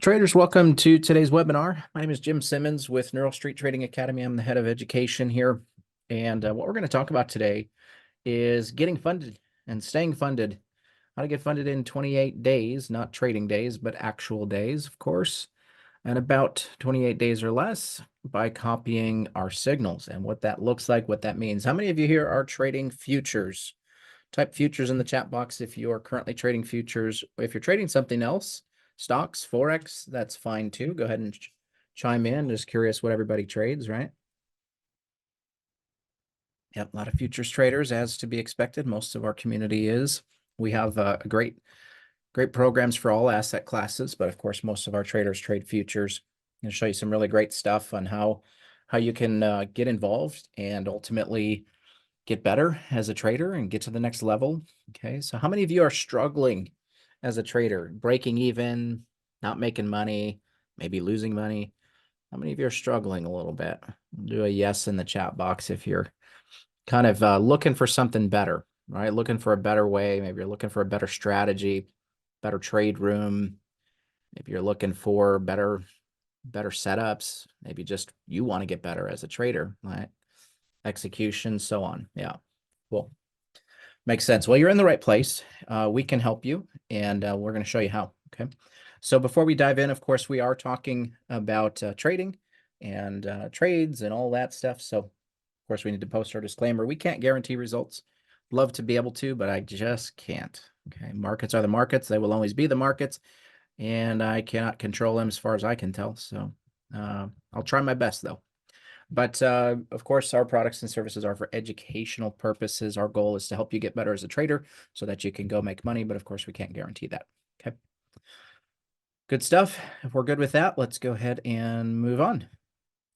Traders, welcome to today's webinar. My name is Jim Simmons with Neural Street Trading Academy. I'm the head of education here. And what we're going to talk about today is getting funded and staying funded. How to get funded in 28 days, not trading days, but actual days, of course, and about 28 days or less by copying our signals and what that looks like, what that means. How many of you here are trading futures? Type futures in the chat box if you are currently trading futures. If you're trading something else, stocks, Forex, that's fine too. Go ahead and chime in. Just curious what everybody trades, right? Yep, a lot of futures traders, as to be expected. Most of our community is. We have great programs for all asset classes, but of course, most of our traders trade futures. I'm going to show you some really great stuff on how you can get involved and ultimately get better as a trader and get to the next level. Okay, so how many of you are struggling as a trader, breaking even, not making money, maybe losing money? How many of you are struggling a little bit? Do a yes in the chat box if you're kind of looking for something better, right? Looking for a better way. Maybe you're looking for a better strategy, better trade room. Maybe you're looking for better setups. Maybe just you want to get better as a trader, right? Execution, so on. Yeah, cool. Makes sense. Well, you're in the right place. We can help you, and we're going to show you how. Okay. So before we dive in, of course, we are talking about trading and trades and all that stuff. So, of course, we need to post our disclaimer. We can't guarantee results. Love to be able to, but I just can't. Okay. Markets are the markets. They will always be the markets, and I cannot control them as far as I can tell. So I'll try my best, though. But of course, our products and services are for educational purposes. Our goal is to help you get better as a trader so that you can go make money. But of course, we can't guarantee that. Okay. Good stuff. If we're good with that, let's go ahead and move on.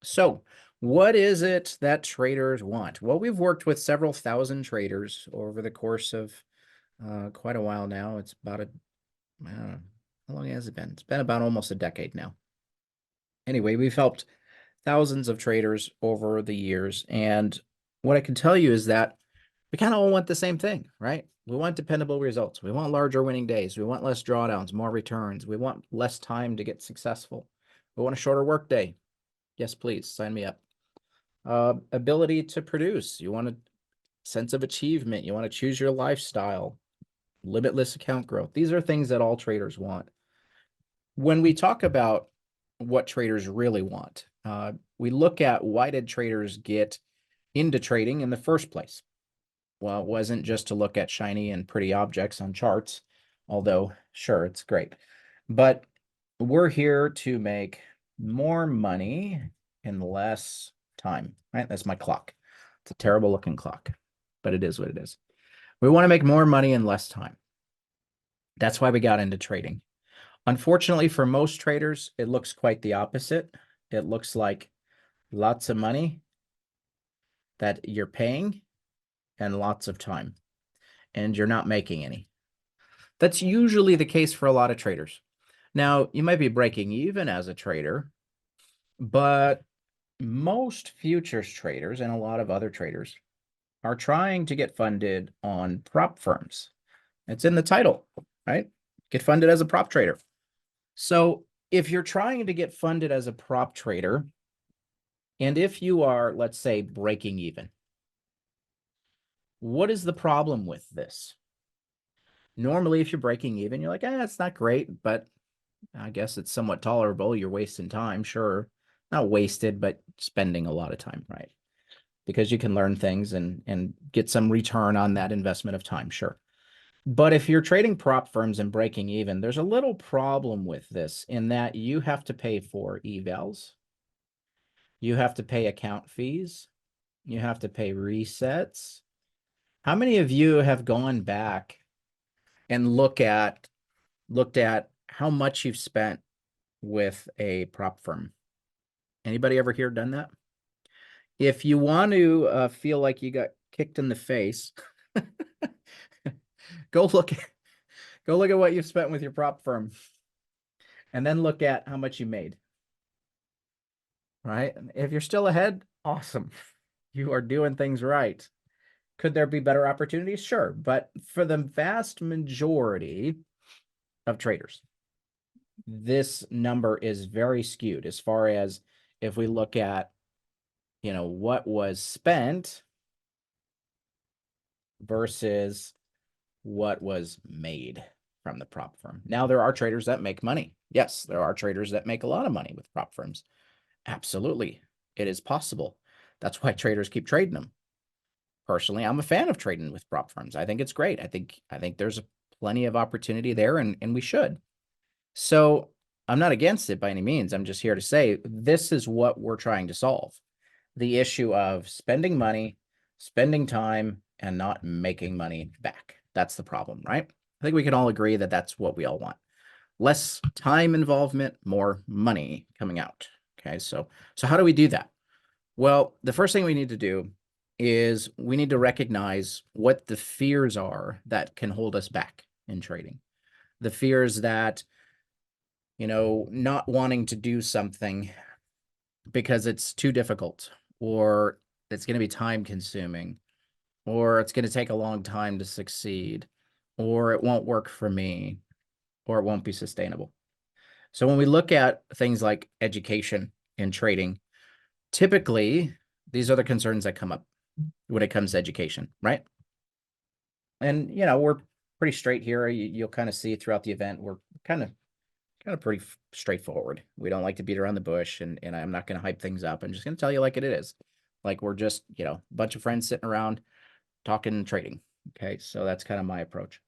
So what is it that traders want? Well, we've worked with several thousand traders over the course of quite a while now. It's about I don't know, how long has it been? It's been about almost a decade now. Anyway, we've helped thousands of traders over the years. And what I can tell you is that we kind of all want the same thing, right? We want dependable results. We want larger winning days. We want less drawdowns, more returns. We want less time to get successful. We want a shorter work day. Yes, please sign me up. Ability to produce. You want a sense of achievement. You want to choose your lifestyle. Limitless account growth. These are things that all traders want. When we talk about what traders really want, we look at why did traders get into trading in the first place? Well, it wasn't just to look at shiny and pretty objects on charts, although sure, it's great. But we're here to make more money in less time, right? That's my clock. It's a terrible looking clock, but it is what it is. We want to make more money in less time. That's why we got into trading. Unfortunately, for most traders, it looks quite the opposite. It looks like lots of money that you're paying and lots of time, and you're not making any. That's usually the case for a lot of traders. Now, you might be breaking even as a trader, but most futures traders and a lot of other traders are trying to get funded on prop firms. It's in the title, right? Get funded as a prop trader. So if you're trying to get funded as a prop trader, and if you are, let's say, breaking even, what is the problem with this? Normally, if you're breaking even, you're like, it's not great, but I guess it's somewhat tolerable. You're wasting time, sure. Not wasted, but spending a lot of time, right? Because you can learn things and get some return on that investment of time, sure. But if you're trading prop firms and breaking even, there's a little problem with this in that you have to pay for evals. You have to pay account fees. You have to pay resets. How many of you have gone back and looked at how much you've spent with a prop firm? Anybody ever here done that? If you want to feel like you got kicked in the face, go look at what you've spent with your prop firm, and then look at how much you made. Right? If you're still ahead, awesome. You are doing things right. Could there be better opportunities? Sure. But for the vast majority of traders, this number is very skewed as far as if we look at, you know, what was spent versus what was made from the prop firm. Now, there are traders that make money. Yes, there are traders that make a lot of money with prop firms. Absolutely. It is possible. That's why traders keep trading them. Personally, I'm a fan of trading with prop firms. I think it's great. I think there's plenty of opportunity there, and we should. So I'm not against it by any means. I'm just here to say this is what we're trying to solve. The issue of spending money, spending time, and not making money back. That's the problem, right? I think we can all agree that that's what we all want. Less time involvement, more money coming out. Okay, so how do we do that? Well, the first thing we need to do is we need to recognize what the fears are that can hold us back in trading. The fears that, you know, not wanting to do something because it's too difficult, or it's going to be time consuming, or it's going to take a long time to succeed, or it won't work for me, or it won't be sustainable. So when we look at things like education in trading, typically these are the concerns that come up when it comes to education, right? And, you know, we're pretty straight here. You'll kind of see throughout the event, we're kind of pretty straightforward. We don't like to beat around the bush, and I'm not going to hype things up. I'm just going to tell you like it is. Like we're just, you know, a bunch of friends sitting around talking and trading. Okay, so that's kind of my approach.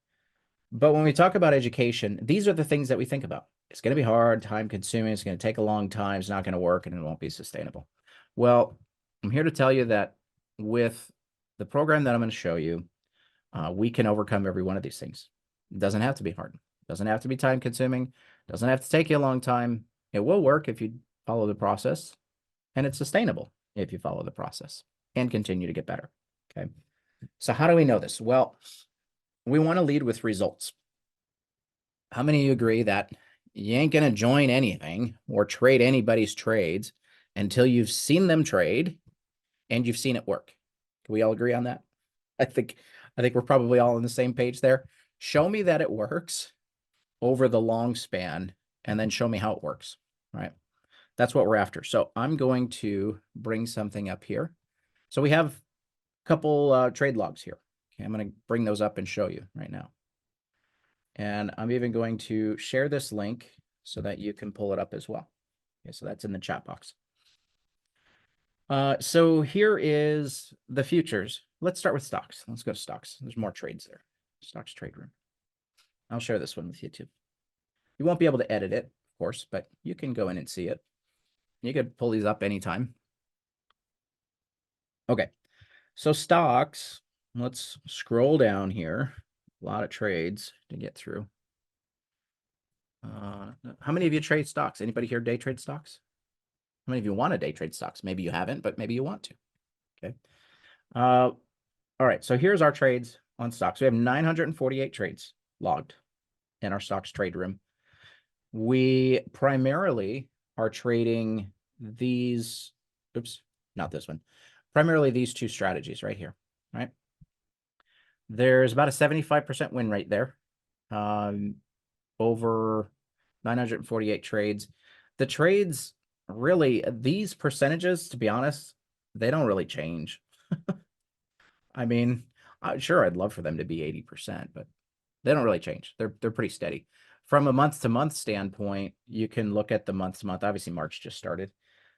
But when we talk about education, these are the things that we think about. It's going to be hard, time consuming, it's going to take a long time, it's not going to work, and it won't be sustainable. Well, I'm here to tell you that with the program that I'm going to show you, we can overcome every one of these things. It doesn't have to be hard. It doesn't have to be time consuming. It doesn't have to take you a long time. It will work if you follow the process, and it's sustainable if you follow the process and continue to get better. Okay. So how do we know this? Well, we want to lead with results. How many of you agree that you ain't going to join anything or trade anybody's trades until you've seen them trade and you've seen it work? Can we all agree on that? I think we're probably all on the same page there. Show me that it works over the long span, and then show me how it works, right? That's what we're after. So I'm going to bring something up here. So we have a couple trade logs here. Okay, I'm going to bring those up and show you right now. And I'm even going to share this link so that you can pull it up as well. Okay, so that's in the chat box. So here is the futures. Let's start with stocks. Let's go to stocks. There's more trades there. Stocks trade room. I'll share this one with you too. You won't be able to edit it, of course, but you can go in and see it. You could pull these up anytime. Okay, so stocks, let's scroll down here. A lot of trades to get through. How many of you trade stocks? Anybody here day trade stocks? How many of you want to day trade stocks? Maybe you haven't, but maybe you want to. Okay. All right, so here's our trades on stocks. We have 948 trades logged in our stocks trade room. We primarily are trading these, oops, not this one, primarily these two strategies right here, right? There's about a 75% win rate there, over 948 trades. The trades really, these percentages, to be honest, they don't really change. I mean, sure, I'd love for them to be 80%, but they don't really change. They're pretty steady. From a month-to-month standpoint, you can look at the month-to-month. Obviously, March just started.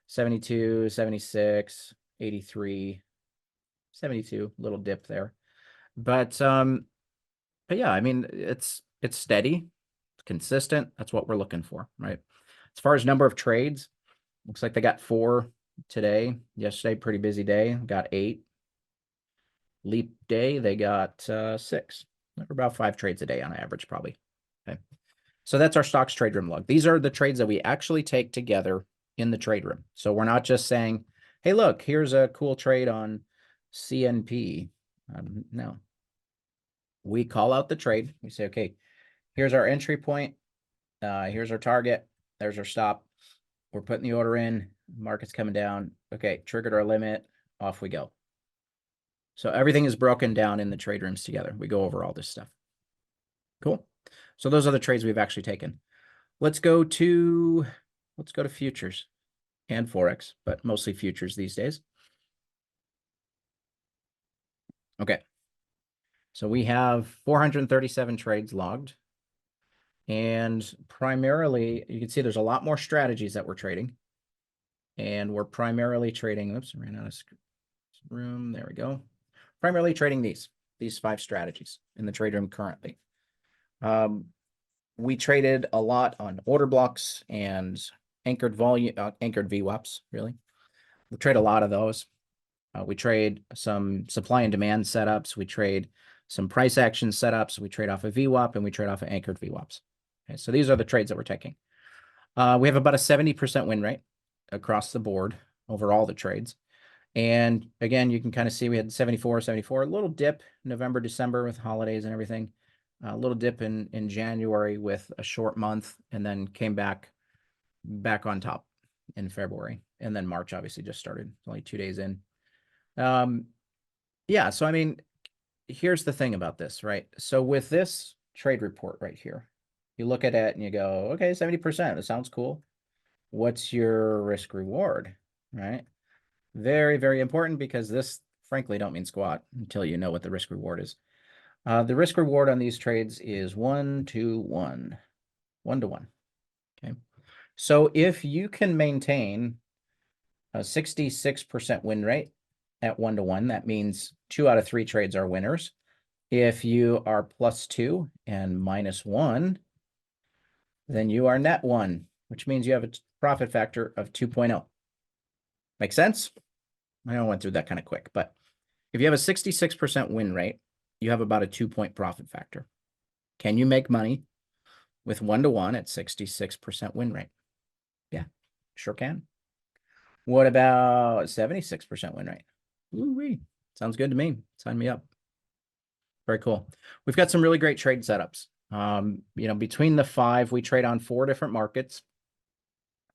72, 76, 83, 72, little dip there. But yeah, I mean, it's steady, it's consistent. That's what we're looking for, right? As far as number of trades, looks like they got 4 today. Yesterday, pretty busy day, got 8. Leap day, they got 6. For about 5 trades a day on average, probably. Okay. So that's our stocks trade room log. These are the trades that we actually take together in the trade room. So we're not just saying, hey, look, here's a cool trade on CNP. No. We call out the trade. We say, okay, here's our entry point. Here's our target. There's our stop. We're putting the order in. Market's coming down. Okay, triggered our limit. Off we go. So everything is broken down in the trade rooms together. We go over all this stuff. Cool. So those are the trades we've actually taken. Let's go to futures and Forex, but mostly futures these days. Okay. So we have 437 trades logged. And primarily, you can see there's a lot more strategies that we're trading. And we're primarily trading, oops, ran out of room. There we go. Primarily trading these 5 strategies in the trade room currently. We traded a lot on order blocks and anchored volume, anchored VWAPs, really. We trade a lot of those. We trade some supply and demand setups. We trade some price action setups. We trade off of VWAP and we trade off of anchored VWAPs. Okay, so these are the trades that we're taking. We have about a 70% win rate across the board over all the trades. And again, you can kind of see we had 74, a little dip November, December with holidays and everything. A little dip in January with a short month, and then came back on top in February. And then March obviously just started, only 2 days in. Yeah, so I mean, here's the thing about this, right? So with this trade report right here, you look at it and you go, okay, 70%, that sounds cool. What's your risk reward, right? Very, very important, because this, frankly, don't mean squat until you know what the risk reward is. The risk reward on these trades is 1 to 1, 1 to 1. Okay. So if you can maintain a 66% win rate at 1 to 1, that means 2 out of 3 trades are winners. If you are +2 and -1, then you are net 1, which means you have a profit factor of 2.0. Make sense? I know I went through that kind of quick, but if you have a 66% win rate, you have about a 2-point profit factor. Can you make money with 1 to 1 at 66% win rate? Yeah, sure can. What about 76% win rate? Ooh-wee. Sounds good to me. Sign me up. Very cool. We've got some really great trade setups. Between the 5, we trade on 4 different markets: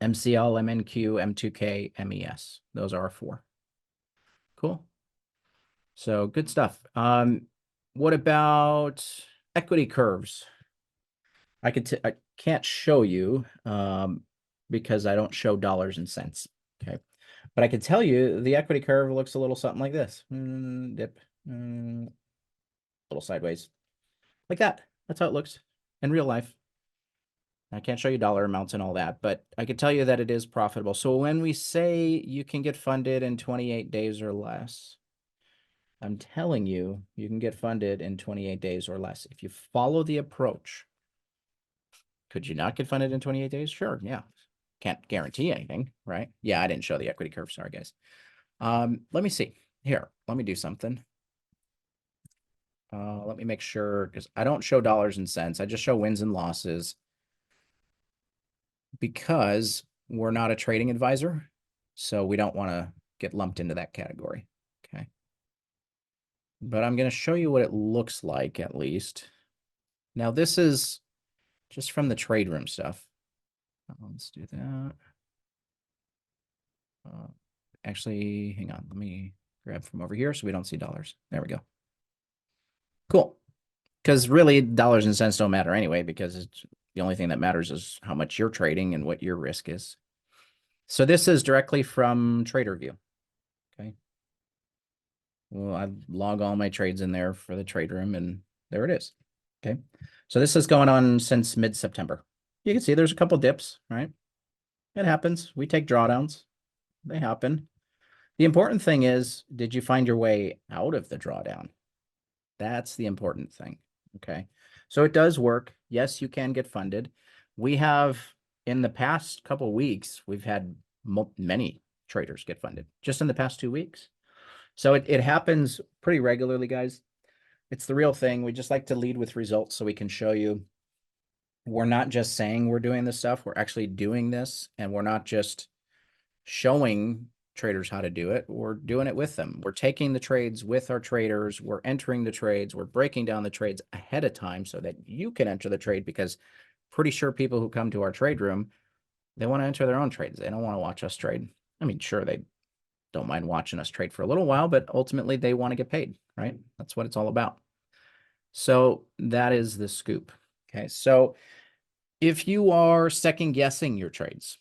MCL, MNQ, M2K, MES. Those are our 4. Cool. So good stuff. What about equity curves? I can't show you because I don't show dollars and cents. Okay. But I can tell you the equity curve looks a little something like this. Dip, little sideways, like that. That's how it looks in real life. I can't show you dollar amounts and all that, but I can tell you that it is profitable. So when we say you can get funded in 28 days or less, I'm telling you, you can get funded in 28 days or less. If you follow the approach. Could you not get funded in 28 days? Sure, yeah. Can't guarantee anything, right? Yeah, I didn't show the equity curve. Sorry, guys. Let me see. Here, let me do something. Let me make sure, because I don't show dollars and cents. I just show wins and losses, because we're not a trading advisor. So we don't want to get lumped into that category. Okay. But I'm going to show you what it looks like, at least. Now, this is just from the trade room stuff. Let's do that. Actually, hang on. Let me grab from over here so we don't see dollars. There we go. Cool. Because really, dollars and cents don't matter anyway, because it's, the only thing that matters is how much you're trading and what your risk is. So this is directly from TraderView. Okay. Well, I log all my trades in there for the trade room, and there it is. Okay. So this is going on since mid-September. You can see there's a couple dips, right? It happens. We take drawdowns. They happen. The important thing is, did you find your way out of the drawdown? That's the important thing. Okay. So it does work. Yes, you can get funded. We have, in the past couple weeks, we've had many traders get funded just in the past 2 weeks. So it happens pretty regularly, guys. It's the real thing. We just like to lead with results so we can show you we're not just saying we're doing this stuff. We're actually doing this, and we're not just showing traders how to do it. We're doing it with them. We're taking the trades with our traders. We're entering the trades. We're breaking down the trades ahead of time so that you can enter the trade, because pretty sure people who come to our trade room, they want to enter their own trades. They don't want to watch us trade. I mean, sure, they don't mind watching us trade for a little while, but ultimately they want to get paid, right? That's what it's all about. So that is the scoop. Okay. So If you are second guessing your trades,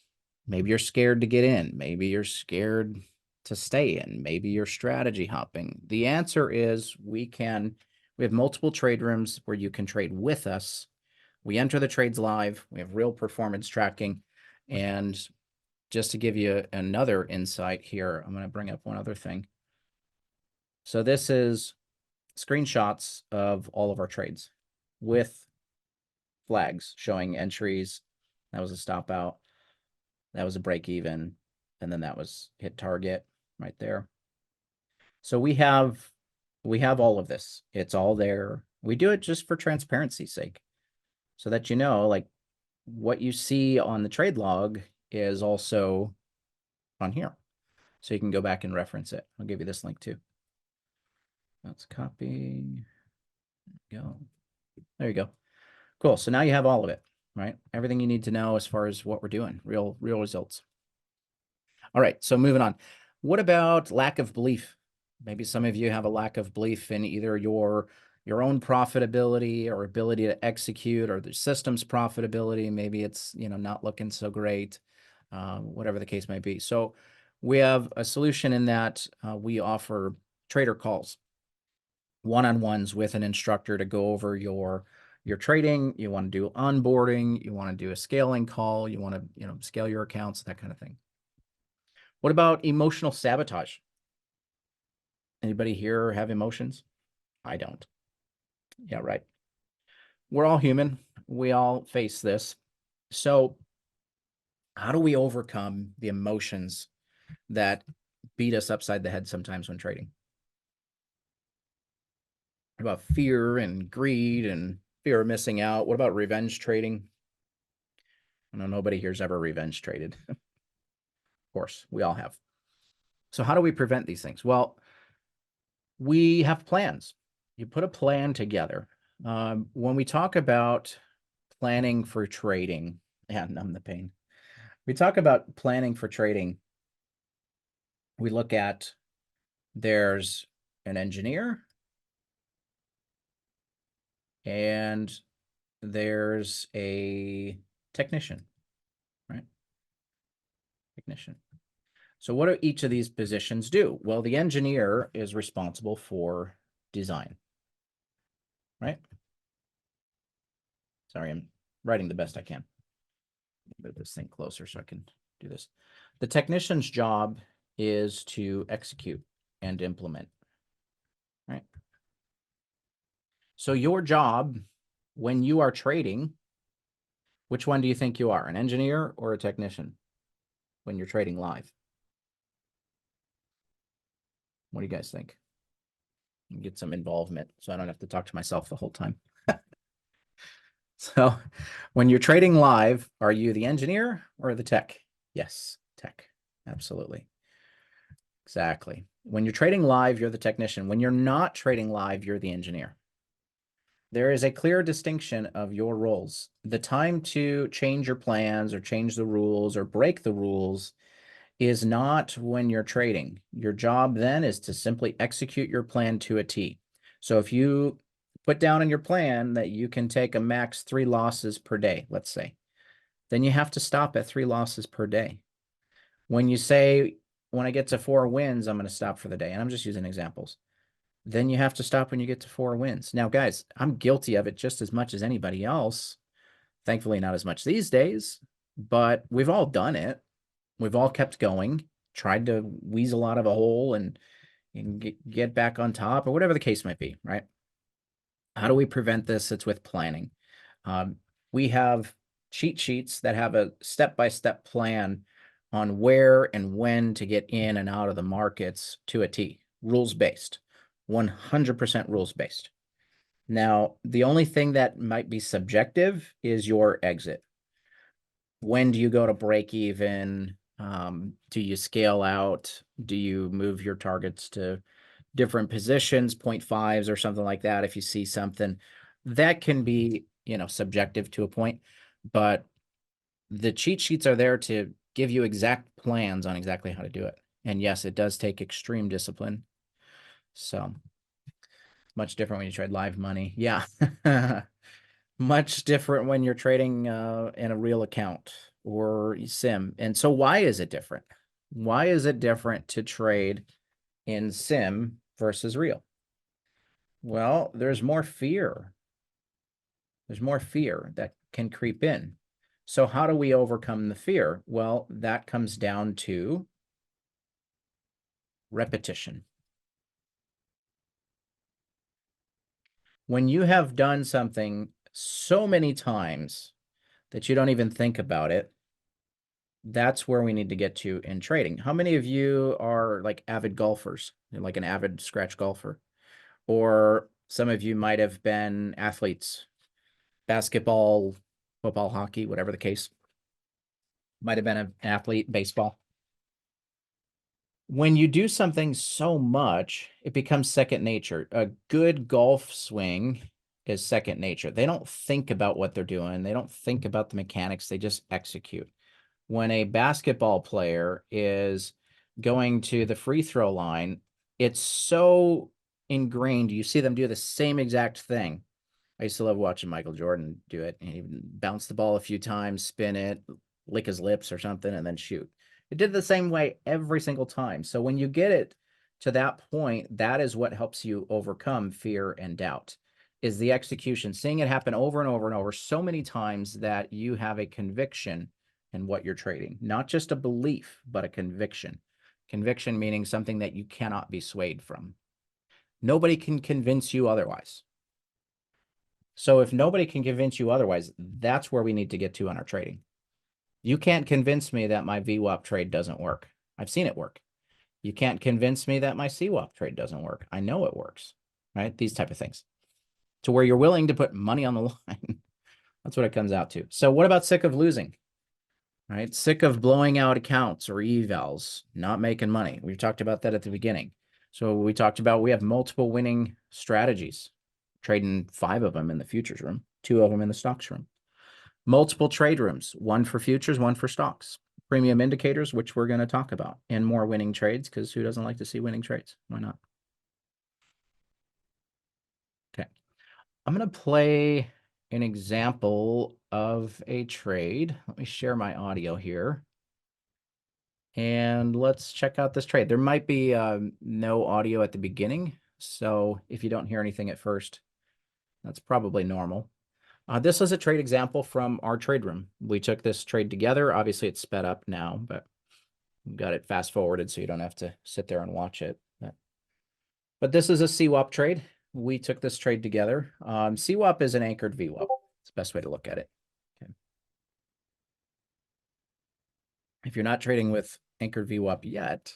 maybe you're scared to get in, maybe you're scared to stay in, maybe you're strategy hopping. The answer is we have multiple trade rooms where you can trade with us. We enter the trades live. We have real performance tracking. And just to give you another insight here, I'm going to bring up one other thing. So this is screenshots of all of our trades with flags showing entries. That was a stop out. That was a break even. And then that was hit target right there. So we have all of this. It's all there. We do it just for transparency's sake, so that you know, like, what you see on the trade log is also on here. So you can go back and reference it. I'll give you this link too. Let's copy. Go. There you go. Cool. So now you have all of it, right? Everything you need to know as far as what we're doing, real results. All right. So moving on. What about lack of belief? Maybe some of you have a lack of belief in either your own profitability or ability to execute, or the system's profitability. Maybe it's, not looking so great, whatever the case may be. So we have a solution in that we offer trader calls, one-on-ones with an instructor to go over your trading. You want to do onboarding, you want to do a scaling call, you want to, scale your accounts, that kind of thing. What about emotional sabotage? Anybody here have emotions? I don't. Yeah, right. We're all human. We all face this. So how do we overcome the emotions that beat us upside the head sometimes when trading? What about fear and greed and fear of missing out? What about revenge trading? I know nobody here's ever revenge traded. Of course, we all have. So how do we prevent these things? Well, we have plans. You put a plan together. When we talk about planning for trading, numb the pain. We talk about planning for trading. We look at, there's an engineer and there's a technician, right? Technician. So what do each of these positions do? Well, the engineer is responsible for design, right? Sorry, I'm writing the best I can. Move this thing closer so I can do this. The technician's job is to execute and implement, right? So your job when you are trading, which one do you think you are, an engineer or a technician when you're trading live? What do you guys think? Get some involvement so I don't have to talk to myself the whole time. So when you're trading live, are you the engineer or the tech? Yes, tech. Absolutely. Exactly. When you're trading live, you're the technician. When you're not trading live, you're the engineer. There is a clear distinction of your roles. The time to change your plans or change the rules or break the rules is not when you're trading. Your job then is to simply execute your plan to a T. So if you put down in your plan that you can take a max 3 losses per day, let's say, then you have to stop at 3 losses per day. When you say, when I get to 4 wins, I'm going to stop for the day, and I'm just using examples, then you have to stop when you get to 4 wins. Now, guys, I'm guilty of it just as much as anybody else. Thankfully, not as much these days, but we've all done it. We've all kept going, tried to weasel out of a hole and get back on top, or whatever the case might be, right? How do we prevent this? It's with planning. We have cheat sheets that have a step-by-step plan on where and when to get in and out of the markets to a T. Rules-based, 100% rules-based. Now, the only thing that might be subjective is your exit. When do you go to break even? Do you scale out? Do you move your targets to different positions, 0.5s or something like that? If you see something that can be, subjective to a point, but the cheat sheets are there to give you exact plans on exactly how to do it. And yes, it does take extreme discipline. So much different when you trade live money. Yeah. Much different when you're trading in a real account or sim. And so why is it different? Why is it different to trade in sim versus real? Well, there's more fear. There's more fear that can creep in. So how do we overcome the fear? Well, that comes down to repetition. When you have done something so many times that you don't even think about it, that's where we need to get to in trading. How many of you are like avid golfers, like an avid scratch golfer? Or some of you might have been athletes, basketball, football, hockey, whatever the case. Might have been an athlete, baseball. When you do something so much, it becomes second nature. A good golf swing is second nature. They don't think about what they're doing. They don't think about the mechanics. They just execute. When a basketball player is going to the free throw line, it's so ingrained. You see them do the same exact thing. I used to love watching Michael Jordan do it. And he would bounce the ball a few times, spin it, lick his lips or something, and then shoot. It did the same way every single time. So when you get it to that point, that is what helps you overcome fear and doubt, is the execution, seeing it happen over and over and over so many times that you have a conviction in what you're trading, not just a belief, but a conviction. Conviction meaning something that you cannot be swayed from. Nobody can convince you otherwise. So if nobody can convince you otherwise, that's where we need to get to on our trading. You can't convince me that my VWAP trade doesn't work. I've seen it work. You can't convince me that my CWAP trade doesn't work. I know it works, right? These type of things. To where you're willing to put money on the line. That's what it comes out to. So what about sick of losing? Right? Sick of blowing out accounts or evals, not making money. We've talked about that at the beginning. So we talked about we have multiple winning strategies, trading 5 of them in the futures room, 2 of them in the stocks room. Multiple trade rooms, 1 for futures, 1 for stocks. Premium indicators, which we're going to talk about, and more winning trades, because who doesn't like to see winning trades? Why not? Okay. I'm going to play an example of a trade. Let me share my audio here. And let's check out this trade. There might be no audio at the beginning. So if you don't hear anything at first, that's probably normal. This is a trade example from our trade room. We took this trade together. Obviously, it's sped up now, but we've got it fast forwarded so you don't have to sit there and watch it. But this is a CWAP trade. We took this trade together. CWAP is an anchored VWAP. It's the best way to look at it. Okay. If you're not trading with anchored VWAP yet,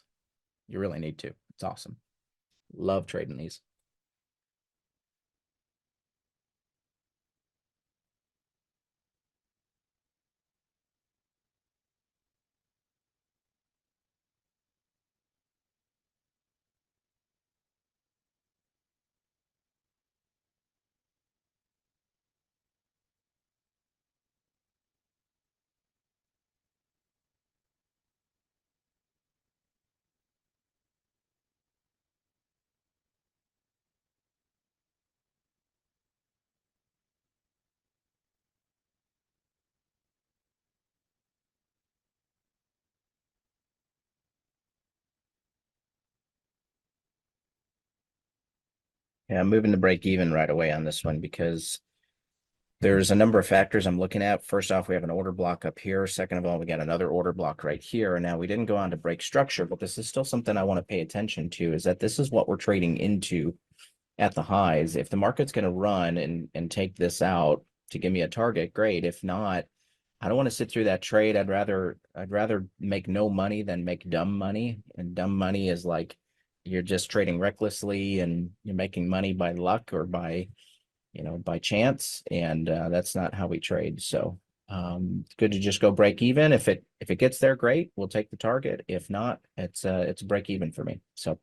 you really need to. It's awesome. Love trading these. Yeah, I'm moving to break even right away on this one because there's a number of factors I'm looking at. First off, we have an order block up here. Second of all, we got another order block right here. And now we didn't go on to break structure, but this is still something I want to pay attention to, is that this is what we're trading into at the highs. If the market's going to run and take this out to give me a target, great. If not, I don't want to sit through that trade. I'd rather make no money than make dumb money. And dumb money is like you're just trading recklessly and you're making money by luck or by by chance, and that's not how we trade. So it's good to just go break even. If it gets there, great, we'll take the target. If not, it's break even for me. So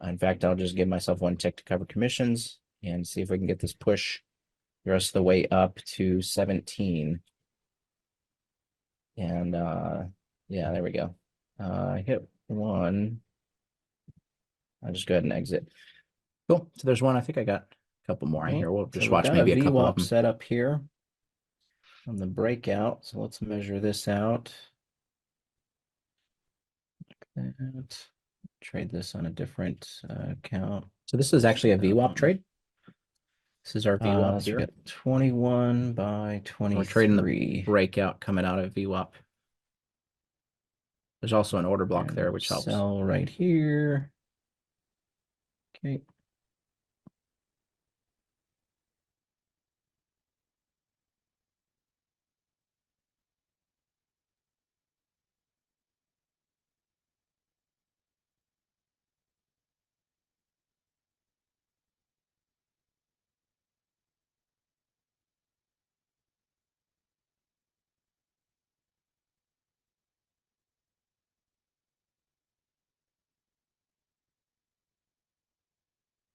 in fact, I'll just give myself 1 tick to cover commissions and see if we can get this push the rest of the way up to 17. And yeah, there we go. I hit 1. I'll just go ahead and exit. Cool. So there's one. I think I got couple more in Okay, here. We'll so just we've watch got a maybe a couple of VWAP them. set up here on the breakout. So let's measure this out. Like that. Trade this on a different account. So this is actually a VWAP Um, trade. This is our VWAP so we here. got 21 by We're trading the 23. breakout coming out of VWAP. There's also an order block And there, we'll which helps. sell right here. Okay.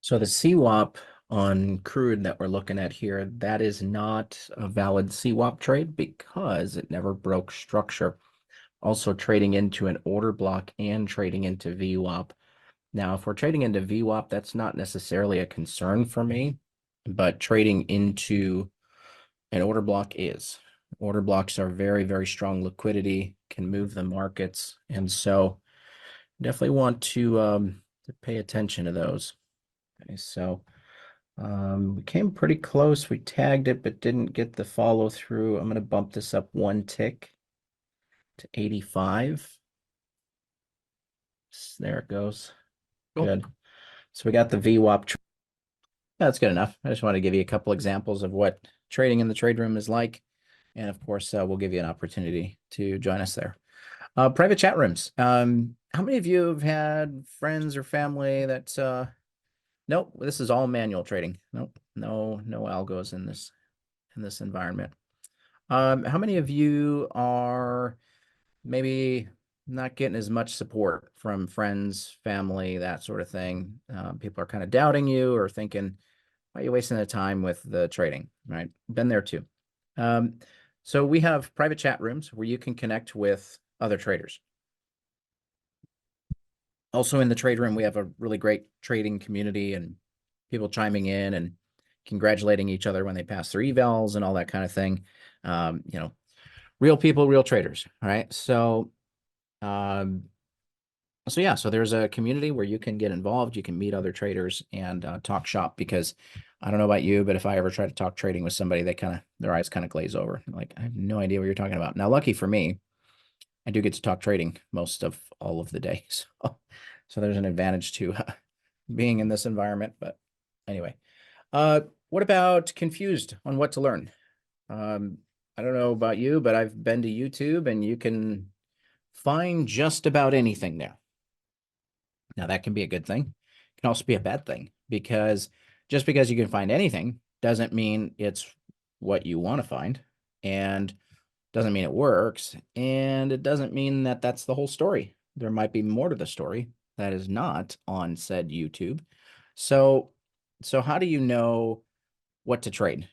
So the CWAP on crude that we're looking at here, that is not a valid CWAP trade because it never broke structure. Also trading into an order block and trading into VWAP. Now, if we're trading into VWAP, that's not necessarily a concern for me, but trading into an order block is. Order blocks are very, very strong liquidity, can move the markets, and so definitely want to pay attention to those. Okay, so we came pretty close. We tagged it, but didn't get the follow through. I'm going to bump this up one tick to 85. There it goes. Cool. Good. So we got the VWAP. That's good enough. I just want to give you a couple examples of what trading in the trade room is like. And of course, we'll give you an opportunity to join us there. Private chat rooms. How many of you have had friends or family that nope, this is all manual trading. Nope, no algos in this environment. How many of you are maybe not getting as much support from friends, family, that sort of thing? People are kind of doubting you or thinking, why are you wasting the time with the trading? Right? Been there too. Um, so we have private chat rooms where you can connect with other traders. Also in the trade room, we have a really great trading community and people chiming in and congratulating each other when they pass their evals and all that kind of thing. Real people, real traders. All right. Um, so there's a community where you can get involved, you can meet other traders and talk shop because I don't know about you, but if I ever try to talk trading with somebody, their eyes kind of glaze over. Like, I have no idea what you're talking about. Now, lucky for me, I do get to talk trading most of all of the day. So there's an advantage to being in this environment. But anyway, what about confused on what to learn? I don't know about you, but I've been to YouTube and you can find just about anything there. Now, that can be a good thing. It can also be a bad thing because just because you can find anything doesn't mean it's what you want to find and doesn't mean it works. And it doesn't mean that that's the whole story. There might be more to the story that is not on said YouTube. So, so how do you know what to trade?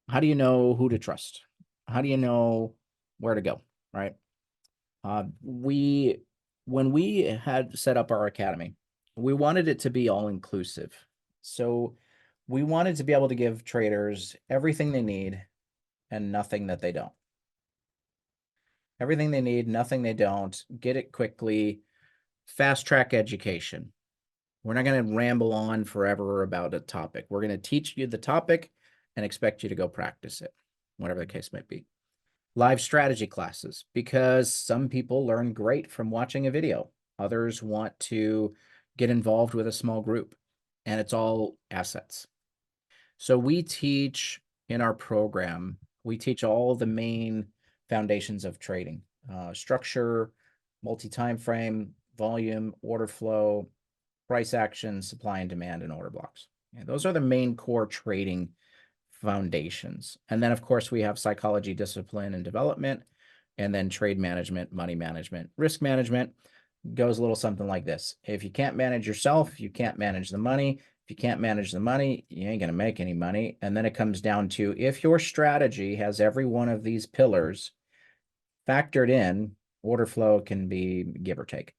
How do you know who to trust? How do you know where to go? Right. We when we had set up our academy, we wanted it to be all inclusive. So we wanted to be able to give traders everything they need and nothing that they don't. Everything they need, nothing they don't. Get it quickly. Fast track education. We're not going to ramble on forever about a topic. We're going to teach you the topic and expect you to go practice it, whatever the case might be. Live strategy classes, because some people learn great from watching a video. Others want to get involved with a small group, and it's all assets. So we teach in our program, we teach all the main foundations of trading, structure, multi-time frame, volume, order flow, price action, supply and demand, and order blocks. And those are the main core trading foundations. And then, of course, we have psychology, discipline, and development, and then trade management, money management, risk management. Goes a little something like this. If you can't manage yourself, you can't manage the money. If you can't manage the money, you ain't going to make any money. And then it comes down to if your strategy has every one of these pillars factored in, order flow can be give or take.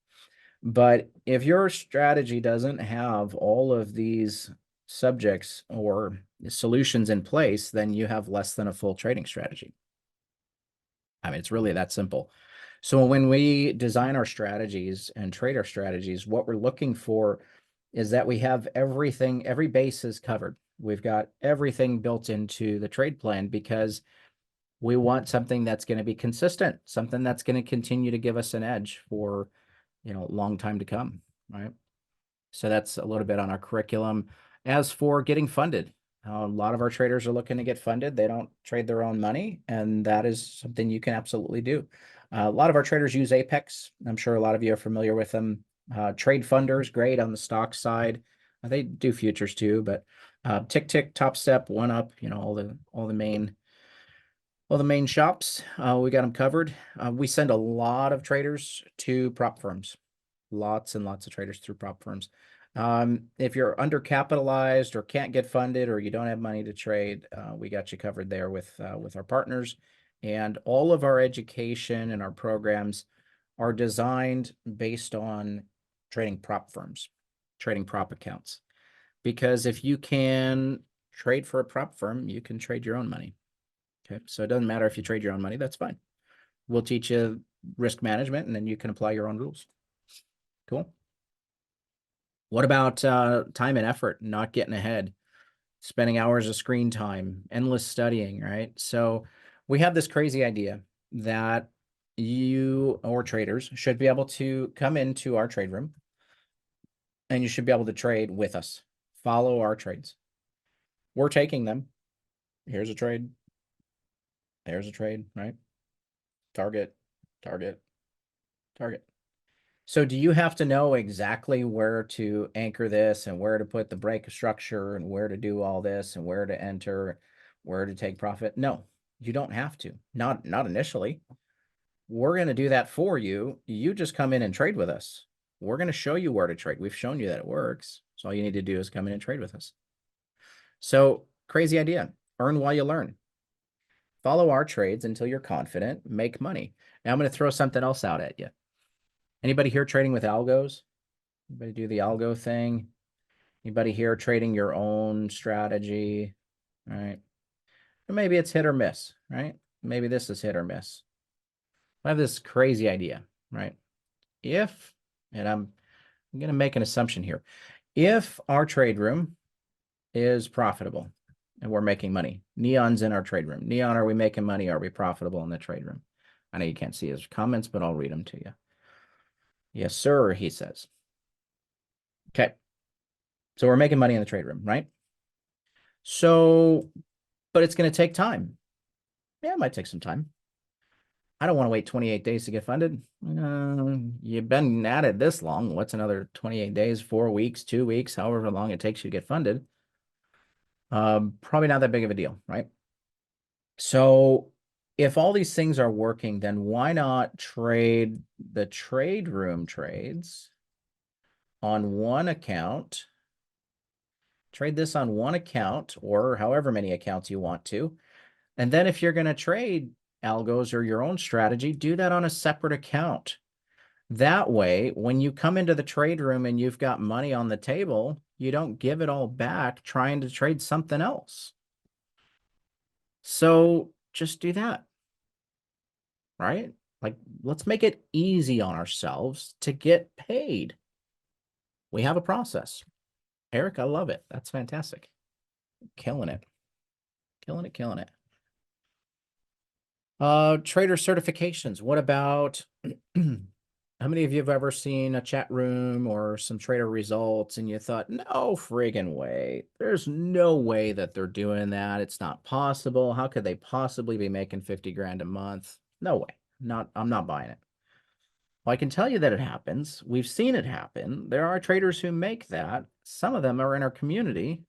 But if your strategy doesn't have all of these subjects or solutions in place, then you have less than a full trading strategy. I mean, it's really that simple. So when we design our strategies and trade our strategies, what we're looking for is that we have everything, every base is covered. We've got everything built into the trade plan because we want something that's going to be consistent, something that's going to continue to give us an edge for, a long time to come, right? So that's a little bit on our curriculum. As for getting funded, a lot of our traders are looking to get funded. They don't trade their own money, and that is something you can absolutely do. A lot of our traders use Apex. I'm sure a lot of you are familiar with them. Trade Funders, great on the stock side. They do futures too, but Tick Tick, Top Step, One Up, all the main shops. We got them covered. We send a lot of traders to prop firms. Lots and lots of traders through prop firms. If you're undercapitalized or can't get funded or you don't have money to trade, we got you covered there with our partners. And all of our education and our programs are designed based on trading prop firms, trading prop accounts. Because if you can trade for a prop firm, you can trade your own money. Okay, so it doesn't matter if you trade your own money, that's fine. We'll teach you risk management and then you can apply your own rules. Cool. What about time and effort, not getting ahead, spending hours of screen time, endless studying, right? So we have this crazy idea that you or traders should be able to come into our trade room and you should be able to trade with us, follow our trades. We're taking them. Here's a trade. There's a trade, right? Target, target, target. So do you have to know exactly where to anchor this and where to put the break structure and where to do all this and where to enter, where to take profit? No, you don't have to. Not initially. We're going to do that for you. You just come in and trade with us. We're going to show you where to trade. We've shown you that it works. So all you need to do is come in and trade with us. So crazy idea. Earn while you learn. Follow our trades until you're confident, make money. Now I'm going to throw something else out at you. Anybody here trading with algos? Anybody do the algo thing? Anybody here trading your own strategy? All right. Or maybe it's hit or miss, right? Maybe this is hit or miss. I have this crazy idea, right? And I'm going to make an assumption here. If our trade room is profitable and we're making money, Neon's in our trade room. Neon, are we making money? Are we profitable in the trade room? I know you can't see his comments, but I'll read them to you. Yes, sir, he says. Okay. So we're making money in the trade room, right? So, but it's going to take time. Yeah, it might take some time. I don't want to wait 28 days to get funded. You've been at it this long. What's another 28 days, 4 weeks, 2 weeks, however long it takes you to get funded? Probably not that big of a deal, right? So if all these things are working, then why not trade the trade room trades on one account? Trade this on one account or however many accounts you want to. And then if you're going to trade algos or your own strategy, do that on a separate account. That way, when you come into the trade room and you've got money on the table, you don't give it all back trying to trade something else. So just do that, right? Like, let's make it easy on ourselves to get paid. We have a process. Eric, I love it. That's fantastic. Killing it. Killing it, killing it. Trader certifications. What about how many of you have ever seen a chat room or some trader results and you thought, no friggin' way. There's no way that they're doing that. It's not possible. How could they possibly be making 50 grand a month? No way. I'm not buying it. Well, I can tell you that it happens. We've seen it happen. There are traders who make that. Some of them are in our community.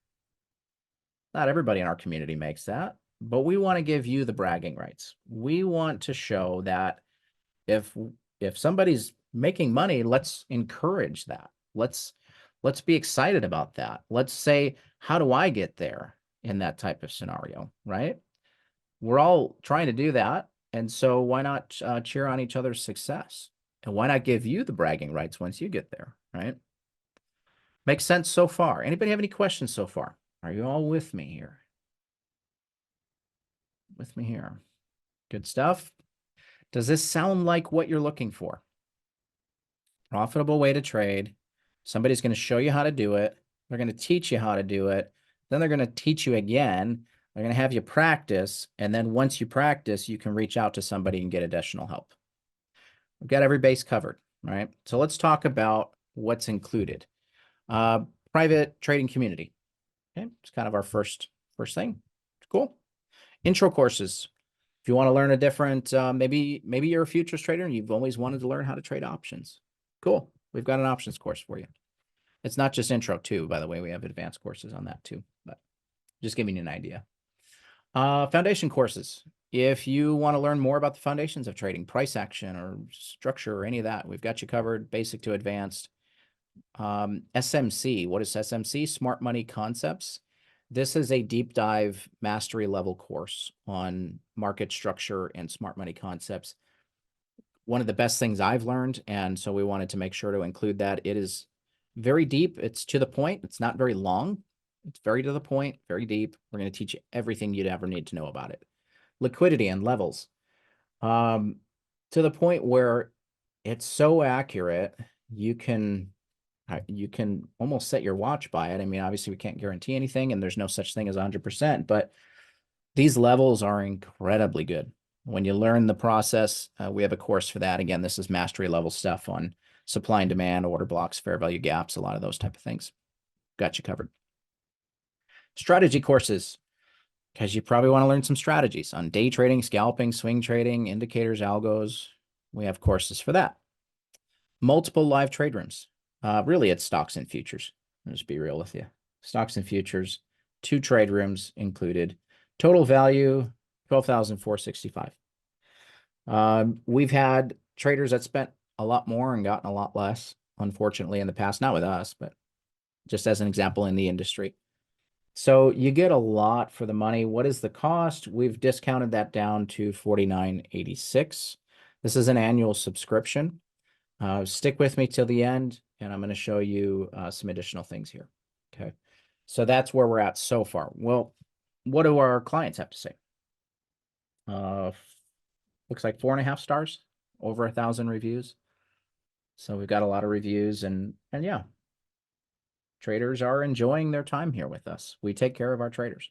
Not everybody in our community makes that, but we want to give you the bragging rights. We want to show that if somebody's making money, let's encourage that. Let's be excited about that. Let's say, how do I get there in that type of scenario, right? We're all trying to do that. And so why not cheer on each other's success? And why not give you the bragging rights once you get there, right? Makes sense so far? Anybody have any questions so far? Are you all with me here? With me here. Good stuff. Does this sound like what you're looking for? Profitable way to trade. Somebody's going to show you how to do it. They're going to teach you how to do it. Then they're going to teach you again. They're going to have you practice. And then once you practice, you can reach out to somebody and get additional help. We've got every base covered, right? So let's talk about what's included. Private trading community. Okay, it's kind of our first thing. Cool. Intro courses. If you want to learn a different, maybe you're a futures trader and you've always wanted to learn how to trade options. Cool. We've got an options course for you. It's not just intro too, by the way. We have advanced courses on that too, but just giving you an idea. Foundation courses. If you want to learn more about the foundations of trading, price action or structure or any of that, we've got you covered, basic to advanced. SMC. What is SMC? Smart Money Concepts. This is a deep dive mastery level course on market structure and smart money concepts. One of the best things I've learned, and so we wanted to make sure to include that. It is very deep. It's to the point. It's not very long. It's very to the point, very deep. We're going to teach you everything you'd ever need to know about it. Liquidity and levels. To the point where it's so accurate, you can almost set your watch by it. I mean, obviously we can't guarantee anything and there's no such thing as 100%, but these levels are incredibly good. When you learn the process, we have a course for that. Again, this is mastery level stuff on supply and demand, order blocks, fair value gaps, a lot of those type of things. Got you covered. Strategy courses, because you probably want to learn some strategies on day trading, scalping, swing trading, indicators, algos. We have courses for that. Multiple live trade rooms. Really, it's stocks and futures. I'll just be real with you. Stocks and futures, 2 trade rooms included. Total value, $12,465. We've had traders that spent a lot more and gotten a lot less, unfortunately, in the past. Not with us, but just as an example in the industry. So you get a lot for the money. What is the cost? We've discounted that down to $49.86. This is an annual subscription. Stick with me till the end, and I'm going to show you some additional things here. Okay, so that's where we're at so far. Well, what do our clients have to say? Looks like 4.5 stars, over 1,000 reviews. So we've got a lot of reviews, and yeah, traders are enjoying their time here with us. We take care of our traders.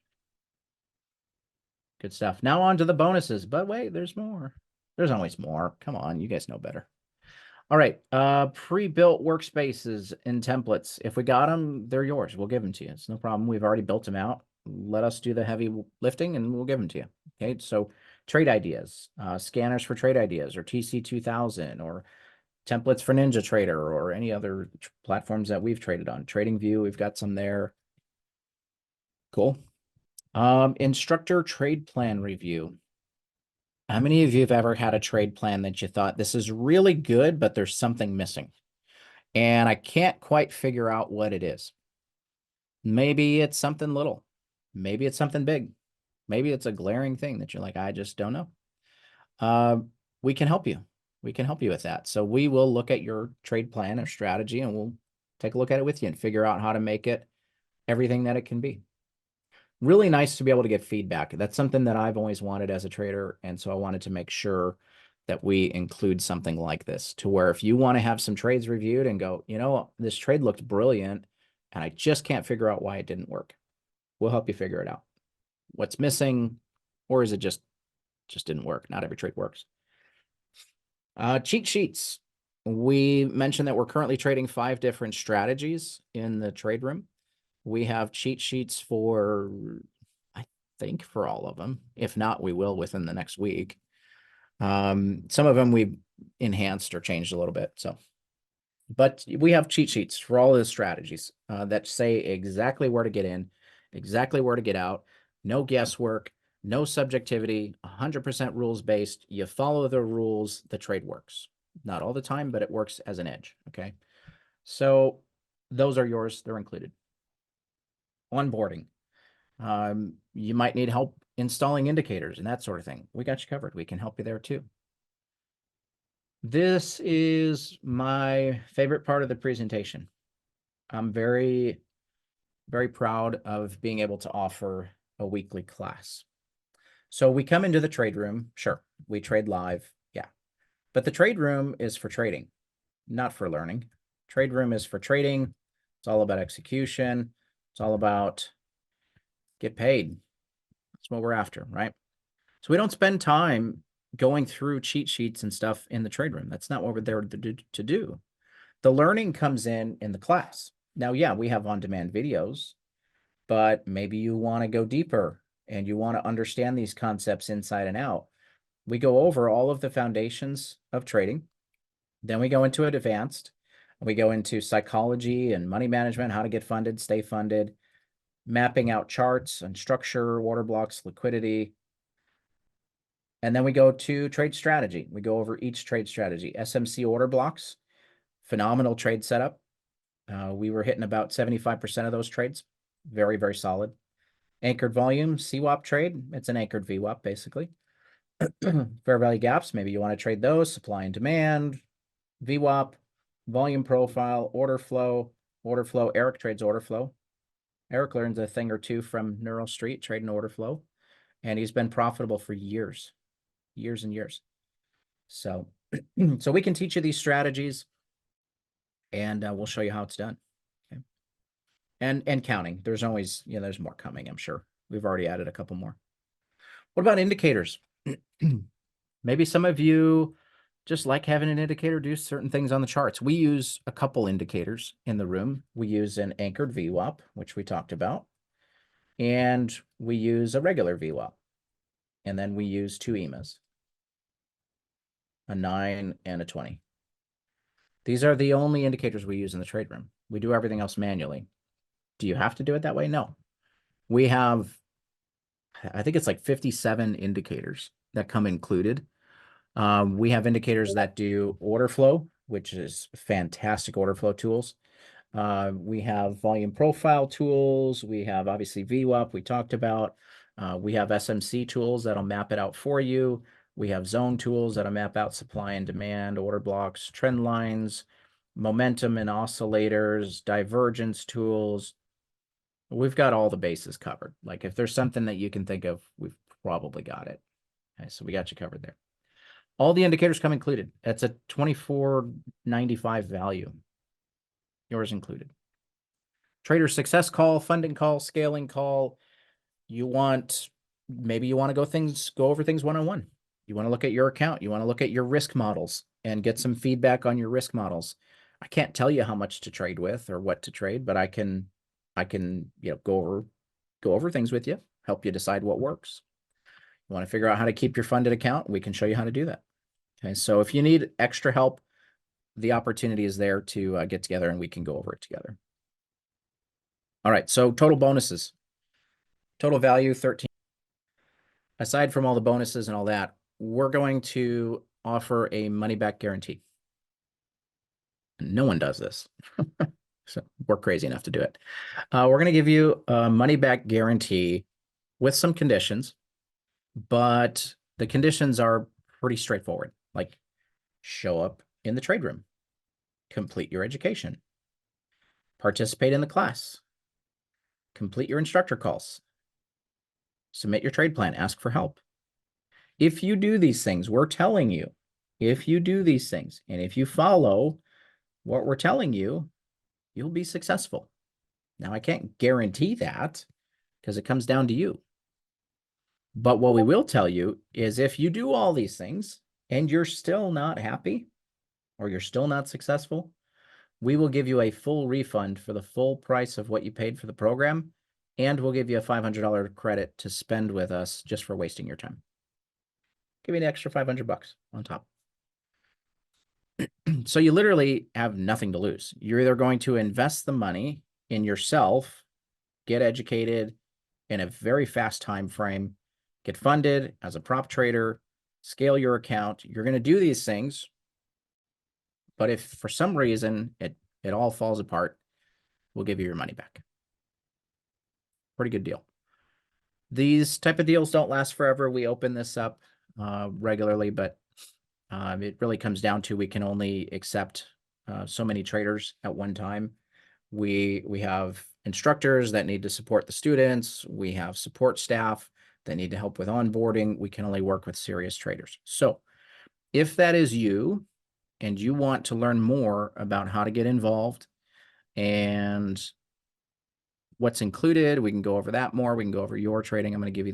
Good stuff. Now on to the bonuses, but wait, there's more. There's always more. Come on, you guys know better. All right, pre-built workspaces and templates. If we got them, they're yours. We'll give them to you. It's no problem. We've already built them out. Let us do the heavy lifting and we'll give them to you. Okay, so trade ideas, scanners for trade ideas or TC2000 or templates for NinjaTrader or any other platforms that we've traded on. TradingView, we've got some there. Cool. Instructor trade plan review. How many of you have ever had a trade plan that you thought this is really good, but there's something missing? And I can't quite figure out what it is. Maybe it's something little. Maybe it's something big. Maybe it's a glaring thing that you're like, I just don't know. We can help you. We can help you with that. So we will look at your trade plan or strategy and we'll take a look at it with you and figure out how to make it everything that it can be. Really nice to be able to get feedback. That's something that I've always wanted as a trader. And so I wanted to make sure that we include something like this to where if you want to have some trades reviewed and go, you know, this trade looked brilliant and I just can't figure out why it didn't work. We'll help you figure it out. What's missing, or is it just didn't work? Not every trade works. Cheat sheets. We mentioned that we're currently trading 5 different strategies in the trade room. We have cheat sheets for, I think, for all of them. If not, we will within the next week. Some of them we've enhanced or changed a little bit. So, but we have cheat sheets for all the strategies that say exactly where to get in, exactly where to get out. No guesswork, no subjectivity, 100% rules-based. You follow the rules, the trade works. Not all the time, but it works as an edge, okay? So those are yours. They're included. Onboarding. You might need help installing indicators and that sort of thing. We got you covered. We can help you there too. This is my favorite part of the presentation. I'm very, very proud of being able to offer a weekly class. So we come into the trade room, sure, we trade live, yeah. But the trade room is for trading, not for learning. Trade room is for trading. It's all about execution. It's all about get paid. That's what we're after, right? So we don't spend time going through cheat sheets and stuff in the trade room. That's not what we're there to do. The learning comes in the class. Now, yeah, we have on-demand videos, but maybe you want to go deeper and you want to understand these concepts inside and out. We go over all of the foundations of trading. Then we go into it advanced. We go into psychology and money management, how to get funded, stay funded, mapping out charts and structure, order blocks, liquidity. And then we go to trade strategy. We go over each trade strategy. SMC order blocks, phenomenal trade setup. We were hitting about 75% of those trades. Very, very solid. Anchored volume, CWAP trade. It's an anchored VWAP, basically. Fair value gaps, maybe you want to trade those. Supply and demand, VWAP, volume profile, order flow. Eric trades order flow. Eric learned a thing or two from Neural Street trading order flow, and he's been profitable for years and years. So, so we can teach you these strategies, and we'll show you how it's done. Okay. And counting. There's always, there's more coming, I'm sure. We've already added a couple more. What about indicators? Maybe some of you just like having an indicator do certain things on the charts. We use a couple indicators in the room. We use an anchored VWAP, which we talked about, and we use a regular VWAP. And then we use two EMAs, a 9 and a 20. These are the only indicators we use in the trade room. We do everything else manually. Do you have to do it that way? No. We have, I think it's like 57 indicators that come included. We have indicators that do order flow, which is fantastic order flow tools. We have volume profile tools. We have obviously VWAP we talked about. We have SMC tools that'll map it out for you. We have zone tools that'll map out supply and demand, order blocks, trend lines, momentum and oscillators, divergence tools. We've got all the bases covered. Like if there's something that you can think of, we've probably got it. Okay, so we got you covered there. All the indicators come included. It's a $24.95 value. Yours included. Trader success call, funding call, scaling call. Maybe you want to go over things one-on-one. You want to look at your account. You want to look at your risk models and get some feedback on your risk models. I can't tell you how much to trade with or what to trade, but I can go over things with you, help you decide what works. You want to figure out how to keep your funded account? We can show you how to do that. Okay, so if you need extra help, the opportunity is there to get together and we can go over it together. All right, so total bonuses. Total value, 13. Aside from all the bonuses and all that, we're going to offer a money-back guarantee. No one does this. So we're crazy enough to do it. We're going to give you a money-back guarantee with some conditions, but the conditions are pretty straightforward. Like show up in the trade room, complete your education, participate in the class, complete your instructor calls, submit your trade plan, ask for help. If you do these things, we're telling you, if you do these things, and if you follow what we're telling you, you'll be successful. Now, I can't guarantee that because it comes down to you. But what we will tell you is if you do all these things and you're still not happy or you're still not successful, we will give you a full refund for the full price of what you paid for the program, and we'll give you a $500 credit to spend with us just for wasting your time. Give me an extra $500 on top. So you literally have nothing to lose. You're either going to invest the money in yourself, get educated in a very fast time frame, get funded as a prop trader, scale your account. You're going to do these things, but if for some reason it all falls apart, we'll give you your money back. Pretty good deal. These type of deals don't last forever. We open this up regularly, but it really comes down to we can only accept so many traders at one time. We have instructors that need to support the students. We have support staff that need to help with onboarding. We can only work with serious traders. So if that is you and you want to learn more about how to get involved and what's included, we can go over that more. We can go over your trading. I'm going to give you these